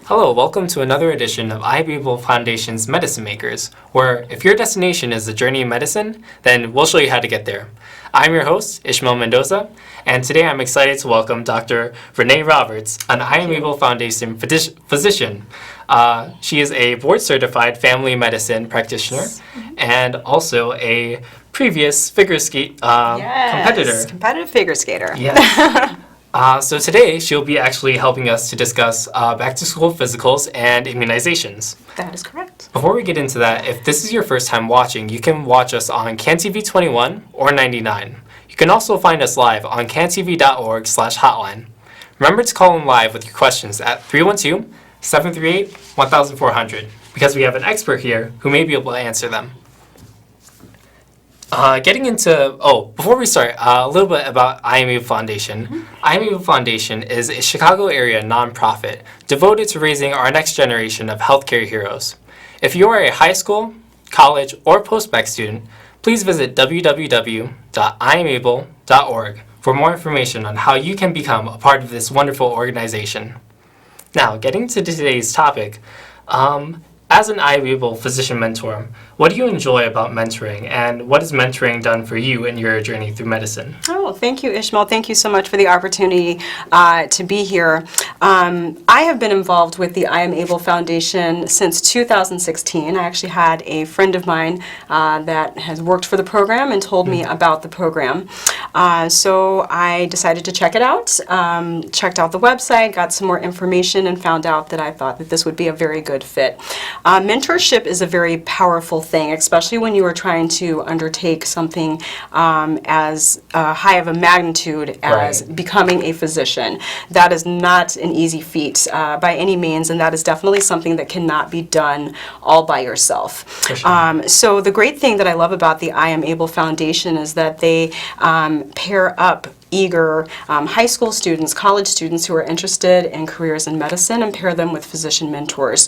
Hello, welcome to another edition of Am Abel Foundation's Medicine Makers, where if your destination is the journey of medicine, then we'll show you how to get there. I'm your host, Ishmal Mendoza, and today I'm excited to welcome Dr. Rene Roberts, an Am Abel Foundation physician. She is a board-certified family medicine practitioner and also a previous figure skate competitor. Competitive figure skater. Yes. So today, she'll be actually helping us to discuss back-to-school physicals and immunizations. That is correct. Before we get into that, if this is your first time watching, you can watch us on CanTV 21 or 99. You can also find us live on cantv.org/hotline. Remember to call in live with your questions at 312-738-1400 because we have an expert here who may be able to answer them. Before we start, a little bit about Am Abel Foundation. Am Abel Foundation is a Chicago area nonprofit devoted to raising our next generation of healthcare heroes. If you are a high school, college, or post-bac student, please visit www.imabel.org for more information on how you can become a part of this wonderful organization. Now, getting to today's topic, as an Am Abel physician mentor, what do you enjoy about mentoring, and what has mentoring done for you in your journey through medicine? Oh, thank you, Ishmal. Thank you so much for the opportunity to be here. I have been involved with the Am Abel Foundation since 2016. I actually had a friend of mine that has worked for the program and told me about the program. So I decided to check it out, checked out the website, got some more information, and found out that I thought that this would be a very good fit. Mentorship is a very powerful thing, especially when you are trying to undertake something as high of a magnitude as becoming a physician. That is not an easy feat by any means, and that is definitely something that cannot be done all by yourself. For sure. So the great thing that I love about the Am Abel Foundation is that they pair up eager high school students, college students who are interested in careers in medicine and pair them with physician mentors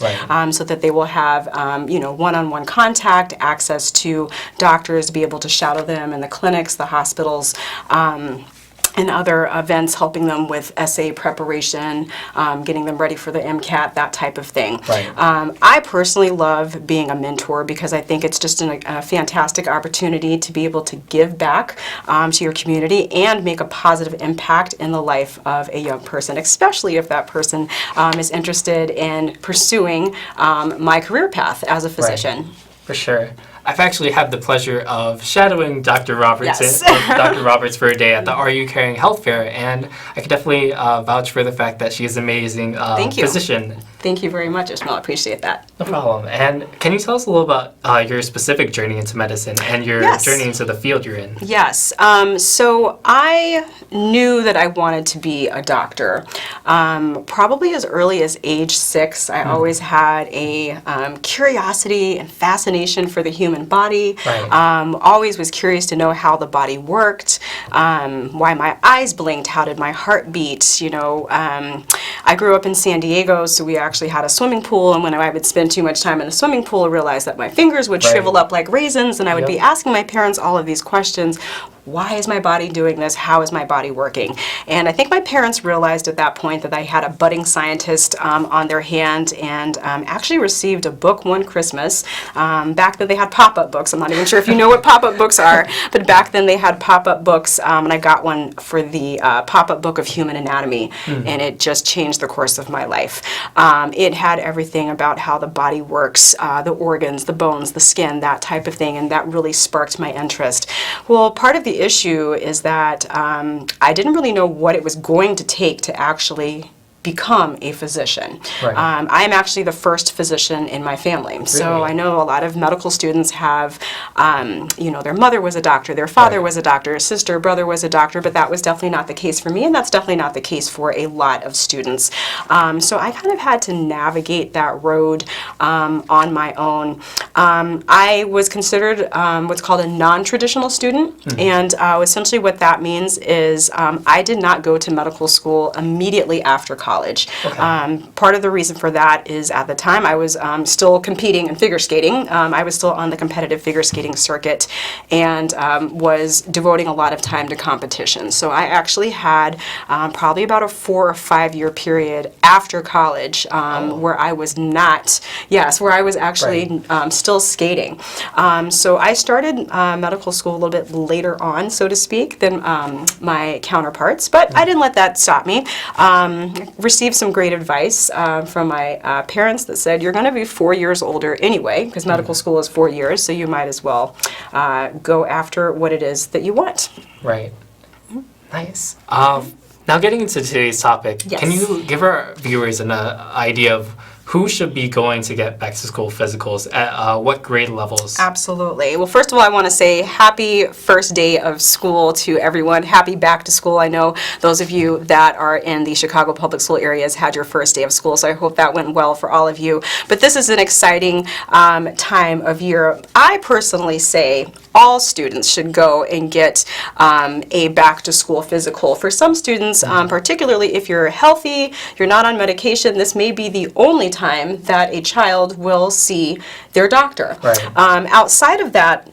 so that they will have one-on-one contact, access to doctors, be able to shadow them in the clinics, the hospitals, and other events, helping them with essay preparation, getting them ready for the MCAT, that type of thing. I personally love being a mentor because I think it's just a fantastic opportunity to be able to give back to your community and make a positive impact in the life of a young person, especially if that person is interested in pursuing my career path as a physician. For sure. I've actually had the pleasure of shadowing Dr. Roberts for a day at the Are You Caring Health Fair, and I can definitely vouch for the fact that she is an amazing physician. Thank you very much, Ishmal. I appreciate that. No problem. And can you tell us a little about your specific journey into medicine and your journey into the field you're in? Yes. So I knew that I wanted to be a doctor. Probably as early as age 6, I always had a curiosity and fascination for the human body. Always was curious to know how the body worked, why my eyes blinked, how did my heart beat. I grew up in San Diego, so we actually had a swimming pool, and when I would spend too much time in the swimming pool, I realized that my fingers would shrivel up like raisins, and I would be asking my parents all of these questions. Why is my body doing this? How is my body working? And I think my parents realized at that point that I had a budding scientist on their hand, and actually received a book one Christmas. Back then they had pop-up books. I'm not even sure if you know what pop-up books are, but back then they had pop-up books, and I got one for the pop-up book of human anatomy, and it just changed the course of my life. It had everything about how the body works, the organs, the bones, the skin, that type of thing, and that really sparked my interest. Well, part of the issue is that I didn't really know what it was going to take to actually become a physician. I am actually the first physician in my family. So I know a lot of medical students have, their mother was a doctor, their father was a doctor, sister, brother was a doctor, but that was definitely not the case for me, and that's definitely not the case for a lot of students. So I kind of had to navigate that road on my own. I was considered what's called a non-traditional student, and essentially what that means is I did not go to medical school immediately after college. college. Okay. Part of the reason for that is at the time I was still competing in figure skating. I was still on the competitive figure skating circuit and was devoting a lot of time to competition. So I actually had probably about a 4 or 5 year period after college where I was not, yes, where I was actually still skating. So I started medical school a little bit later on, so to speak, than my counterparts, but I didn't let that stop me. Received some great advice from my parents that said, you're going to be 4 years older anyway, because medical school is 4 years, so you might as well go after what it is that you want. Right. Nice. Now getting into today's topic, Yes. can you give our viewers an idea of who should be going to get back to school physicals at what grade levels? Absolutely. Well, first of all, I want to say happy first day of school to everyone. Happy back to school. I know those of you that are in the Chicago public school areas had your first day of school, so I hope that went well for all of you. But this is an exciting time of year. I personally say all students should go and get a back to school physical. For some students, particularly if you're healthy, you're not on medication, this may be the only time that a child will see their doctor. Right. Outside of that,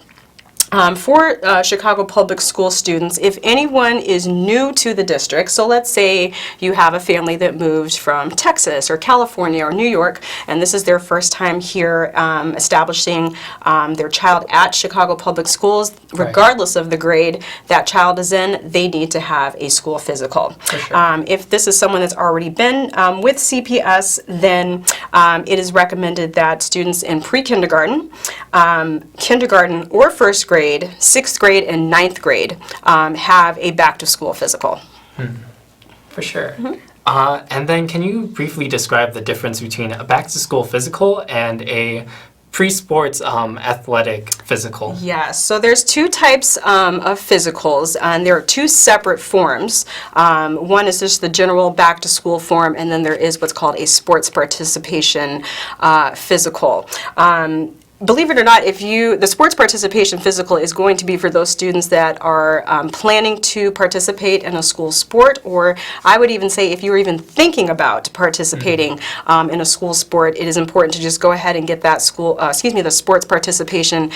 for Chicago public school students, if anyone is new to the district, so let's say you have a family that moved from Texas or California or New York, and this is their first time here establishing their child at Chicago public schools, regardless of the grade that child is in, they need to have a school physical. For sure. If this is someone that's already been with CPS, then it is recommended that students in pre-kindergarten, kindergarten or first grade, 6th grade and 9th grade have a back-to-school physical. For sure. And then can you briefly describe the difference between a back-to-school physical and a pre-sports athletic physical? Yes, so there's two types of physicals, and there are two separate forms. One is just the general back-to-school form, and then there is what's called a sports participation physical. Believe it or not, the sports participation physical is going to be for those students that are planning to participate in a school sport, or I would even say if you're even thinking about participating in a school sport, it is important to just go ahead and get that the sports participation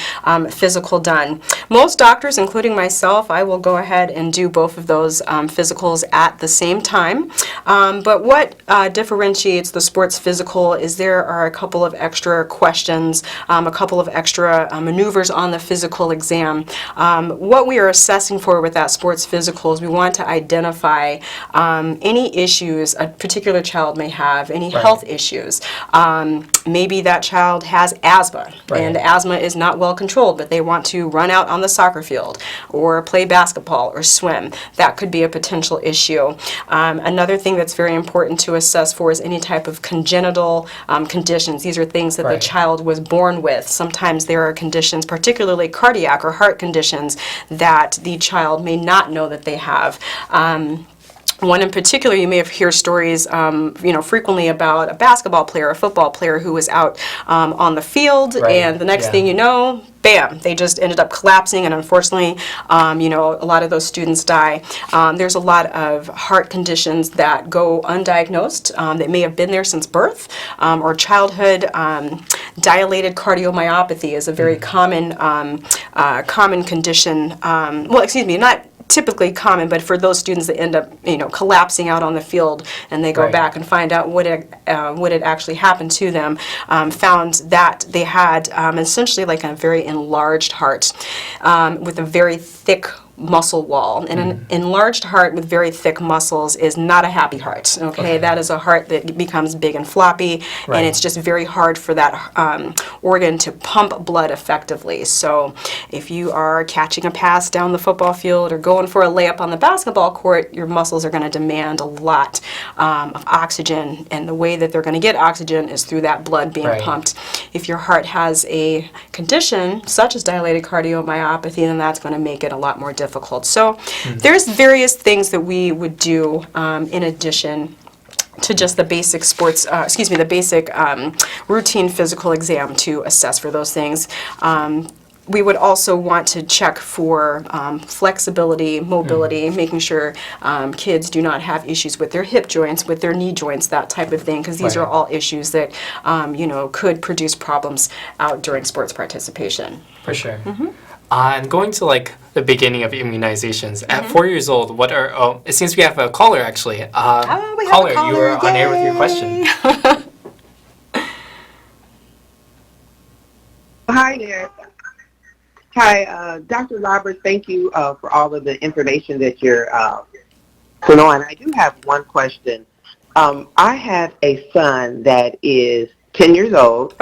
physical done. Most doctors, including myself, I will go ahead and do both of those physicals at the same time. But what differentiates the sports physical is there are a couple of extra questions, a couple of extra maneuvers on the physical exam. What we are assessing for with that sports physical is we want to identify any issues a particular child may have, any health issues. Maybe that child has asthma, and asthma is not well controlled, but they want to run out on the soccer field or play basketball or swim. That could be a potential issue. Another thing that's very important to assess for is any type of congenital conditions. These are things that the child was born with. Sometimes there are conditions, particularly cardiac or heart conditions, that the child may not know that they have. One in particular, you may have heard stories, frequently about a basketball player, a football player who was out on the field, and the next thing you know, bam, they just ended up collapsing, and unfortunately, a lot of those students die. There's a lot of heart conditions that go undiagnosed that may have been there since birth or childhood. Dilated cardiomyopathy is a very common condition. Not typically common, but for those students that end up, collapsing out on the field, and they go back and find out what had actually happened to them, found that they had essentially like a very enlarged heart with a very thick muscle wall. And an enlarged heart with very thick muscles is not a happy heart, okay? That is a heart that becomes big and floppy, and it's just very hard for that organ to pump blood effectively. So if you are catching a pass down the football field or going for a layup on the basketball court, your muscles are going to demand a lot of oxygen, and the way that they're going to get oxygen is through that blood being pumped. If your heart has a condition such as dilated cardiomyopathy, then that's going to make it a lot more difficult. So there's various things that we would do in addition to just the basic routine physical exam to assess for those things. we would also want to check for flexibility, mobility, making sure kids do not have issues with their hip joints, with their knee joints, that type of thing, because these are all issues that, could produce problems out during sports participation. For sure. And going to like the beginning of immunizations, at 4 years old, what are, it seems we have a caller actually. We have a caller, caller, you were on air with your question. Hi there. Hi, Dr. Roberts, thank you for all of the information that you're putting on. I do have one question. I have a son that is 10 years old,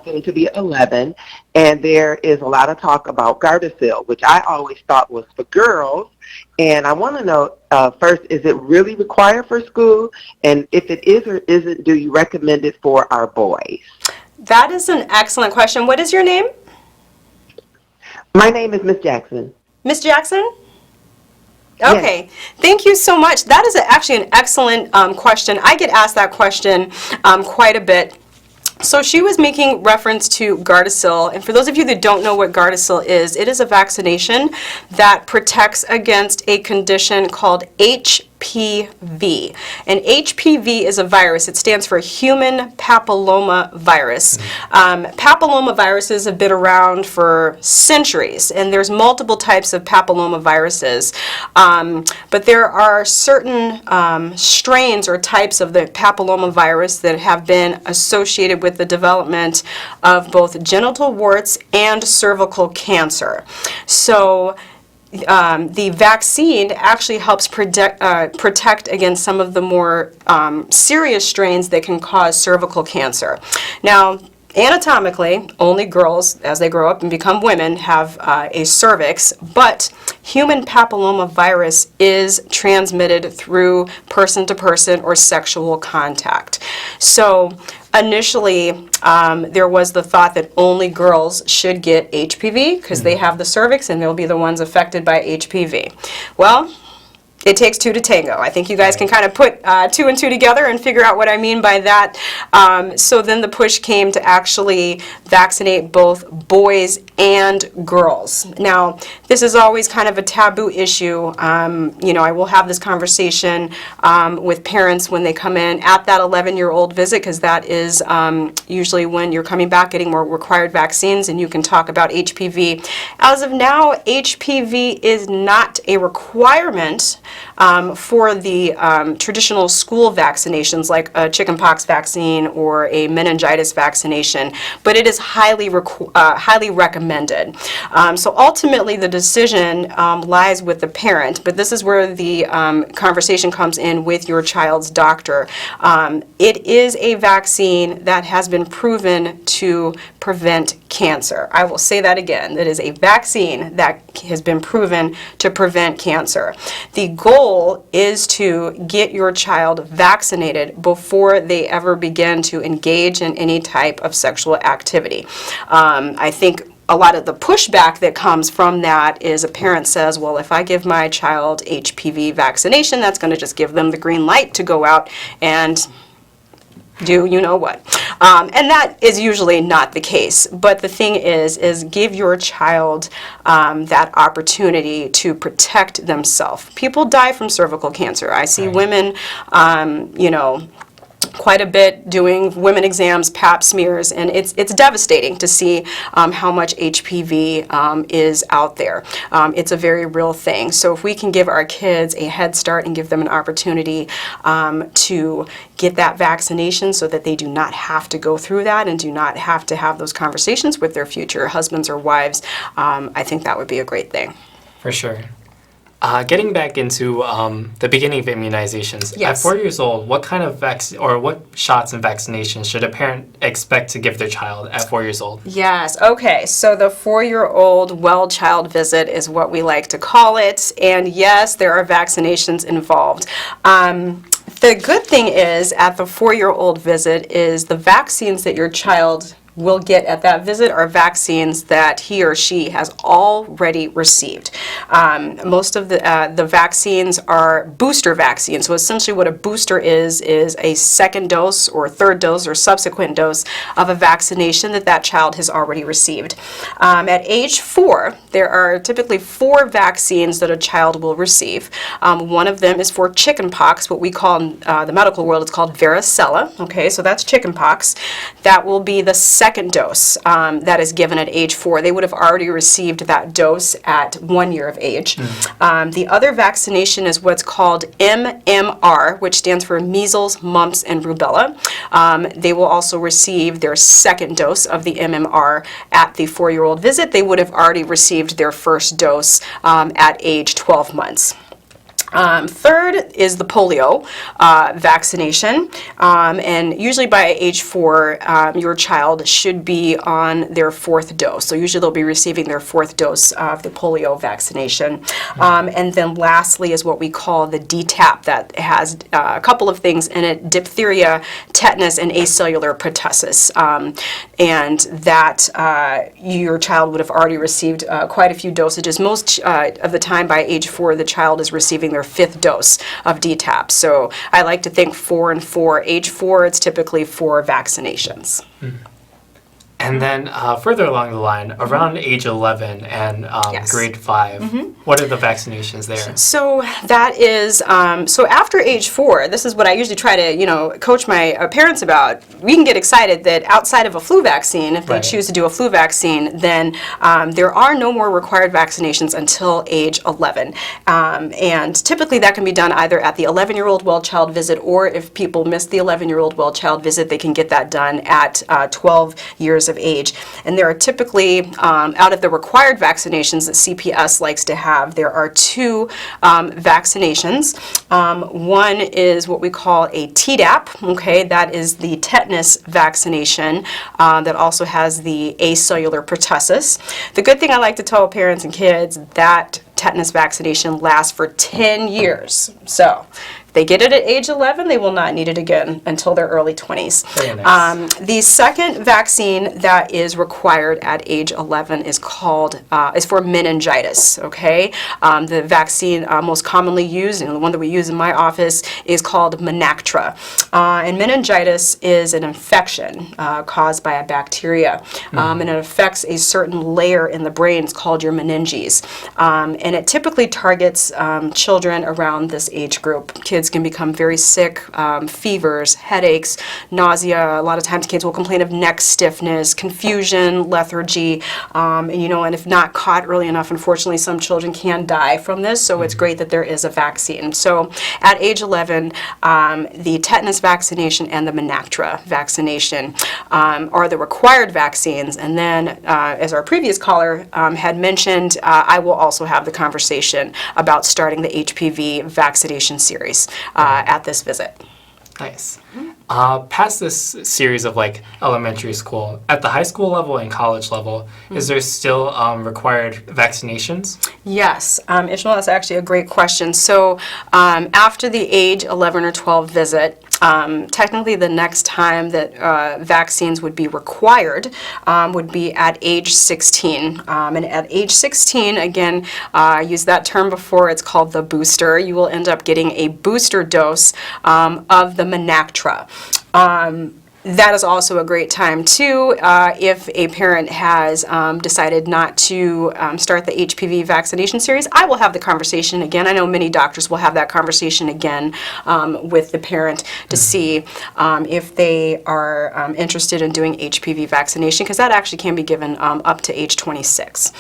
soon to be 11, and there is a lot of talk about Gardasil, which I always thought was for girls. And I want to know, first, is it really required for school? And if it is or isn't, do you recommend it for our boys? That is an excellent question. What is your name? My name is Miss Jackson. Miss Jackson? Okay, yes. Thank you so much. That is actually an excellent question. I get asked that question quite a bit. So she was making reference to Gardasil, and for those of you that don't know what Gardasil is, it is a vaccination that protects against a condition called HPV. And HPV is a virus. It stands for human papilloma virus. Papilloma viruses have been around for centuries, and there's multiple types of papilloma viruses. But there are certain strains or types of the papilloma virus that have been associated with the development of both genital warts and cervical cancer. So the vaccine actually helps protect against some of the more serious strains that can cause cervical cancer. Now, anatomically, only girls, as they grow up and become women, have a cervix, but human papilloma virus is transmitted through person-to-person or sexual contact. So initially, there was the thought that only girls should get HPV because they have the cervix and they'll be the ones affected by HPV. Well, it takes two to tango. I think you guys can kind of put two and two together and figure out what I mean by that. So then the push came to actually vaccinate both boys and girls. Now, this is always kind of a taboo issue. I will have this conversation with parents when they come in at that 11-year-old visit, because that is usually when you're coming back getting more required vaccines, and you can talk about HPV. As of now, HPV is not a requirement for the traditional school vaccinations like a chickenpox vaccine or a meningitis vaccination, but it is highly recommended. So ultimately the decision lies with the parent, but this is where the conversation comes in with your child's doctor. It is a vaccine that has been proven to prevent cancer. I will say that again. It is a vaccine that has been proven to prevent cancer. The goal is to get your child vaccinated before they ever begin to engage in any type of sexual activity. I think a lot of the pushback that comes from that is a parent says, well, if I give my child HPV vaccination, that's going to just give them the green light to go out and do you know what. And that is usually not the case. But the thing is give your child that opportunity to protect themselves. People die from cervical cancer. I see women, quite a bit doing women exams, pap smears, and it's devastating to see how much HPV is out there. It's a very real thing. So if we can give our kids a head start and give them an opportunity to get that vaccination so that they do not have to go through that and do not have to have those conversations with their future husbands or wives, I think that would be a great thing. For sure. Getting back into the beginning of immunizations, yes. At 4 years old, what kind of what shots and vaccinations should a parent expect to give their child at 4 years old? Yes, okay, so the 4-year-old well child visit is what we like to call it, and yes, there are vaccinations involved. The good thing is, at the 4-year-old visit, is the vaccines that your child will get at that visit are vaccines that he or she has already received. Most of the vaccines are booster vaccines. So essentially what a booster is a second dose or third dose or subsequent dose of a vaccination that child has already received. At age 4, there are typically 4 vaccines that a child will receive. One of them is for chickenpox, what we call in the medical world, it's called varicella. Okay, so that's chickenpox. That will be the second dose that is given at age 4. They would have already received that dose at 1 year of age. The other vaccination is what's called MMR, which stands for measles, mumps, and rubella. They will also receive their second dose of the MMR at the 4-year-old visit. They would have already received their first dose at age 12 months. Third is the polio vaccination, and usually by age 4, your child should be on their 4th dose. So usually they'll be receiving their 4th dose of the polio vaccination. And then lastly is what we call the DTaP, that has a couple of things in it: diphtheria, tetanus, and acellular pertussis. And that your child would have already received quite a few dosages. Most of the time by age 4, the child is receiving their 5th dose of DTaP. So I like to think 4 and 4. Age 4, it's typically 4 vaccinations. And then further along the line, around age 11 and Yes. grade 5, what are the vaccinations there? So that is, so after age 4, this is what I usually try to, coach my parents about. We can get excited that outside of a flu vaccine, if they Right. choose to do a flu vaccine, then there are no more required vaccinations until age 11. And typically that can be done either at the 11-year-old well-child visit, or if people miss the 11-year-old well-child visit, they can get that done at 12 years of age. And there are typically, out of the required vaccinations that CPS likes to have, there are 2 vaccinations. One is what we call a Tdap, okay, that is the tetanus vaccination that also has the acellular pertussis. The good thing I like to tell parents and kids, that tetanus vaccination lasts for 10 years. So if they get it at age 11, they will not need it again until their early 20s. Very nice. The second vaccine that is required at age 11 is called, is for meningitis, okay? The vaccine most commonly used, and the one that we use in my office, is called Menactra. And meningitis is an infection caused by a bacteria, and it affects a certain layer in the brain. It's called your meninges. And it typically targets children around this age group. Kids can become very sick, fevers, headaches, nausea. A lot of times kids will complain of neck stiffness, confusion, lethargy, and if not caught early enough, unfortunately, some children can die from this, so it's great that there is a vaccine. So at age 11, the tetanus vaccination and the Menactra vaccination are the required vaccines, and then, as our previous caller had mentioned, I will also have the conversation about starting the HPV vaccination series at this visit. Nice. Past this series of elementary school, at the high school level and college level, is there still required vaccinations? Yes, Ishmal, that's actually a great question. So after the age 11 or 12 visit, technically the next time that vaccines would be required would be at age 16. And at age 16, again, I used that term before, it's called the booster. You will end up getting a booster dose of the Menactra. That is also a great time too if a parent has decided not to start the HPV vaccination series. I will have the conversation again. I know many doctors will have that conversation again with the parent to see if they are interested in doing HPV vaccination, because that actually can be given up to age 26.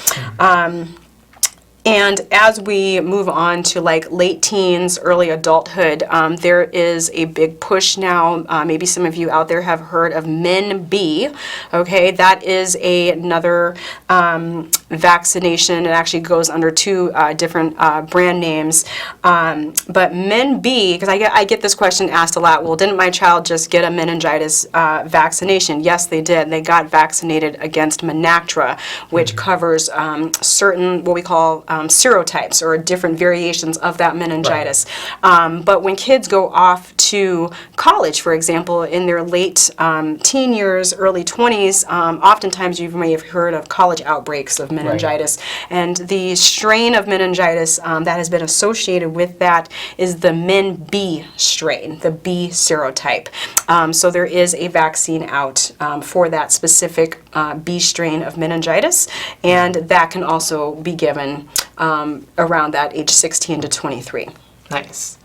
And as we move on to late teens, early adulthood, there is a big push now. Maybe some of you out there have heard of Men-B. Okay, that is another vaccination. It actually goes under 2 different brand names. But Men-B, because I get this question asked a lot. Well, didn't my child just get a meningitis vaccination? Yes, they did. They got vaccinated against Menactra, which covers certain what we call serotypes or different variations of that meningitis. But when kids go off to college, for example, in their late teen years, early 20s, oftentimes you may have heard of college outbreaks of meningitis. And the strain of meningitis that has been associated with that is the MenB strain, the B serotype. So there is a vaccine out for that specific B strain of meningitis, and that can also be given around that age 16 to 23. Nice.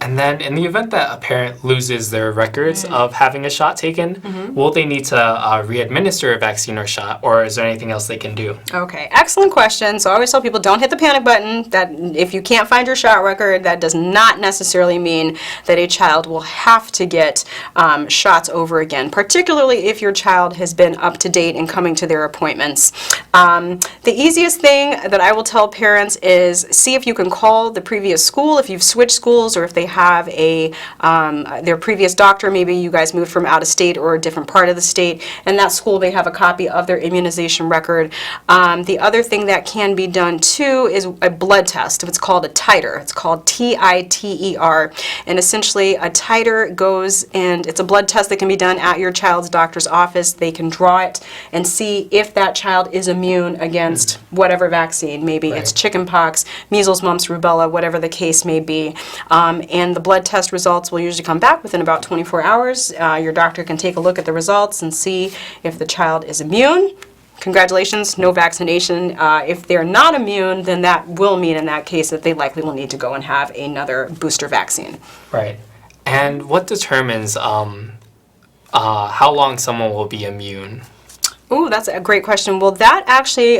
And then in the event that a parent loses their records of having a shot taken, will they need to re-administer a vaccine or shot, or is there anything else they can do? Okay, excellent question. So I always tell people, don't hit the panic button. That if you can't find your shot record, that does not necessarily mean that a child will have to get shots over again, particularly if your child has been up to date and coming to their appointments. The easiest thing that I will tell parents is see if you can call the previous school, if you've switched schools, or if they have their previous doctor, maybe you guys moved from out of state or a different part of the state, and that school may have a copy of their immunization record. The other thing that can be done too is a blood test. It's called a titer. It's called TITER, and essentially a titer goes, and it's a blood test that can be done at your child's doctor's office. They can draw it and see if that child is immune against whatever vaccine. Maybe it's chickenpox, measles, mumps, rubella, whatever the case may be. And the blood test results will usually come back within about 24 hours. Your doctor can take a look at the results and see if the child is immune. Congratulations, no vaccination. If they're not immune, then that will mean in that case that they likely will need to go and have another booster vaccine. Right. And what determines how long someone will be immune? Ooh, that's a great question. Well, that actually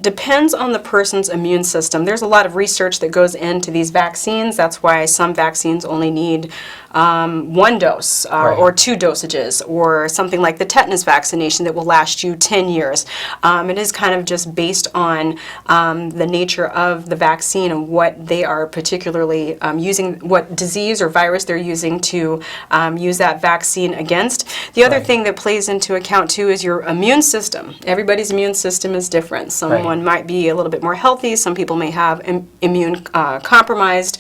depends on the person's immune system. There's a lot of research that goes into these vaccines. That's why some vaccines only need one dose or two dosages, or something like the tetanus vaccination that will last you 10 years. It is kind of just based on the nature of the vaccine and what they are particularly using, what disease or virus they're using to use that vaccine against. The other thing that plays into account too is your immune system. Everybody's immune system is different. Someone might be a little bit more healthy. Some people may have immune compromised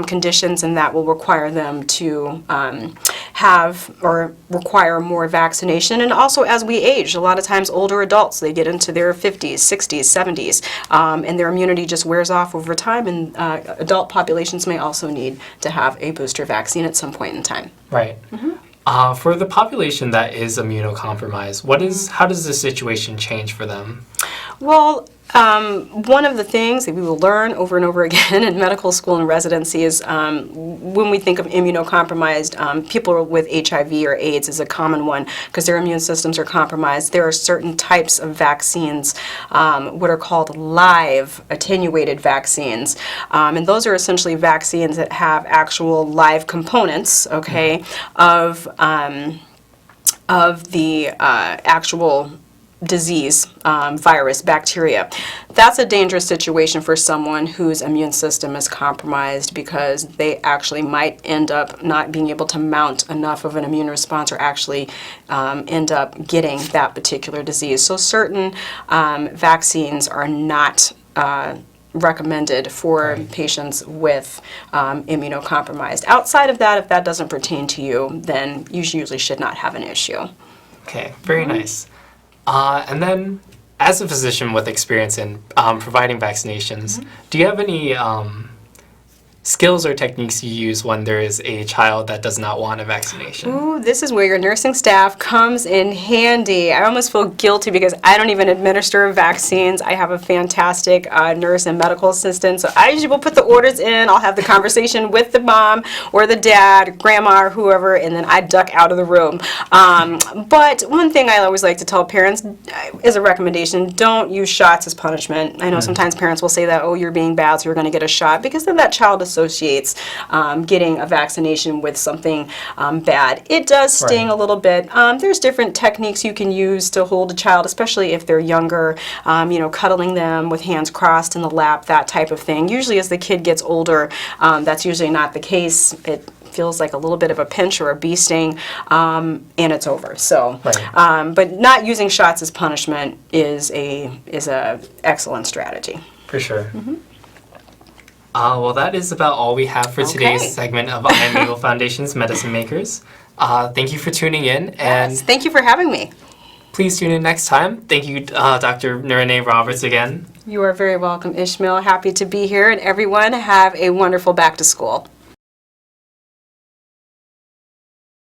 conditions, and that will require them to have or require more vaccination. And also as we age, a lot of times older adults, they get into their 50s, 60s, 70s, and their immunity just wears off over time, and adult populations may also need to have a booster vaccine at some point in time. Right. For the population that is immunocompromised, how does the situation change for them? Well, one of the things that we will learn over and over again in medical school and residency is when we think of immunocompromised, people with HIV or AIDS is a common one because their immune systems are compromised. There are certain types of vaccines, what are called live attenuated vaccines, and those are essentially vaccines that have actual live components, okay, of the actual disease, virus, bacteria. That's a dangerous situation for someone whose immune system is compromised, because they actually might end up not being able to mount enough of an immune response, or actually end up getting that particular disease. So certain vaccines are not recommended for patients with immunocompromised. Outside of that, if that doesn't pertain to you, then you usually should not have an issue. Okay, very nice. And then, as a physician with experience in providing vaccinations, do you have any skills or techniques you use when there is a child that does not want a vaccination? Ooh, this is where your nursing staff comes in handy. I almost feel guilty because I don't even administer vaccines. I have a fantastic nurse and medical assistant, so I usually will put the orders in. I'll have the conversation with the mom or the dad, grandma, or whoever, and then I duck out of the room. But one thing I always like to tell parents is a recommendation: don't use shots as punishment. I know sometimes parents will say that, oh, you're being bad, so you're going to get a shot, because then that child associates getting a vaccination with something bad. It does sting a little bit. There's different techniques you can use to hold a child, especially if they're younger, cuddling them with hands crossed in the lap, that type of thing. Usually as the kid gets older, that's usually not the case. It feels like a little bit of a pinch or a bee sting, and it's over. So, but not using shots as punishment is a excellent strategy. For sure. Well, that is about all we have for today's Okay. segment of Am Abel Foundation's Medicine Makers. Thank you for tuning in, and Yes, thank you for having me. please tune in next time. Thank you, Dr. Rene Roberts, again. You are very welcome, Ishmael. Happy to be here, and everyone have a wonderful back to school.